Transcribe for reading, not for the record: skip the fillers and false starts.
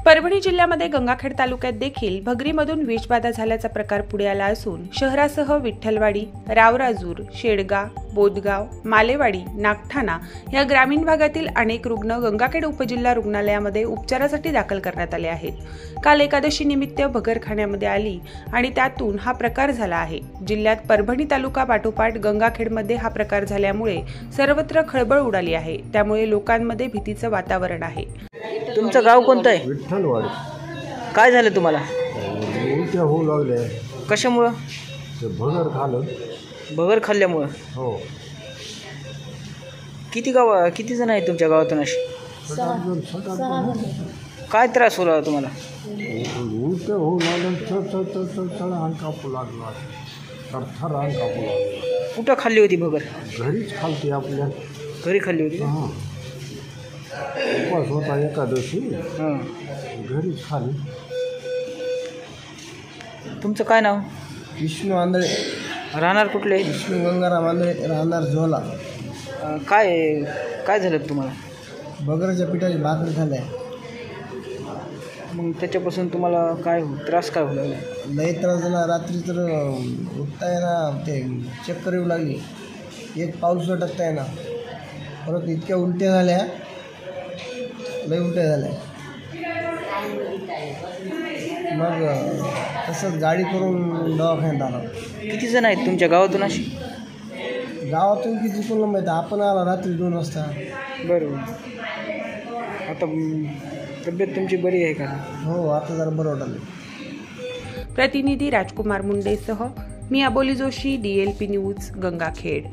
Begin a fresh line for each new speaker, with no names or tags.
परभणी जिल्ह्यामध्ये गंगाखेड तालुक्यात देखील भगरीमधून विषबाधा झाल्याचा प्रकार पुढे आला असून शहरासह विठ्ठलवाडी, रावराजूर, शेडगा, बोदगाव, मालेवाडी, नागठाणा या ग्रामीण भागातील अनेक रुग्ण गंगाखेड उपजिल्हा रुग्णालयामध्ये उपचारासाठी दाखल करण्यात आले आहेत। काल एकादशी निमित्त भगरखान्यामध्ये आली आणि त्यातून हा प्रकार झाला आहे। जिल्ह्यात परभणी तालुका पाठोपाठ गंगाखेडमध्ये हा प्रकार झाल्यामुळे सर्वत्र खळबळ उडाली आहे। त्यामुळे लोकांमध्ये भीतीचं वातावरण आहे।
तुमचं गाव कोणतं आहे?
विठ्ठलवाडी।
काय झालं तुम्हाला?
उलट्या होऊ लागल्या।
कशामुळं?
ते भगर खाल्लं।
भगर खाल्ल्यामुळं?
हो।
किती जण आहेत तुमच्या गावातून अशी? काय त्रास होला तुम्हाला?
उलट्या होऊ लागल्या, चढ अंग कापू लागला, थर अंग कापू लागला।
कुठं खाल्ली होती भगर?
घरीच खालते आपल्या।
घरी खाल्ली होती?
हां, उपवास होता एकादशी।
हां,
घरीच खाली।
तुमचं काय नाव?
विष्णू आंधळे।
राहणार कुठले?
विष्णू गंगाराम आंधळे, राहणार झोला।
काय झालं तुम्हाला?
बगरच्या पिठाची भाकरी झाल्या।
मग त्याच्यापासून तुम्हाला काय त्रास काय होऊ लागला?
लई त्रास झाला। रात्री तर उठता येईना, ते चक्कर येऊ लागली, एक पाऊल सुद्धा टाकता येईना। परत इतक्या उलट्या झाल्या, लई उलट्या झाल्या। मग तसंच गाडी करून दवाखान्यात आला।
किती जण आहेत तुमच्या गावातून अशी?
गावातून किती कोण माहीत, आपण आला रात्री 2 वाजता।
बरोबर। आता तब्येत तुमची बरी आहे का?
हो, आता जरा बरं वाटलं।
प्रतिनिधी राजकुमार मुंडेसह मी अबोली जोशी, DLP न्यूज, गंगाखेड।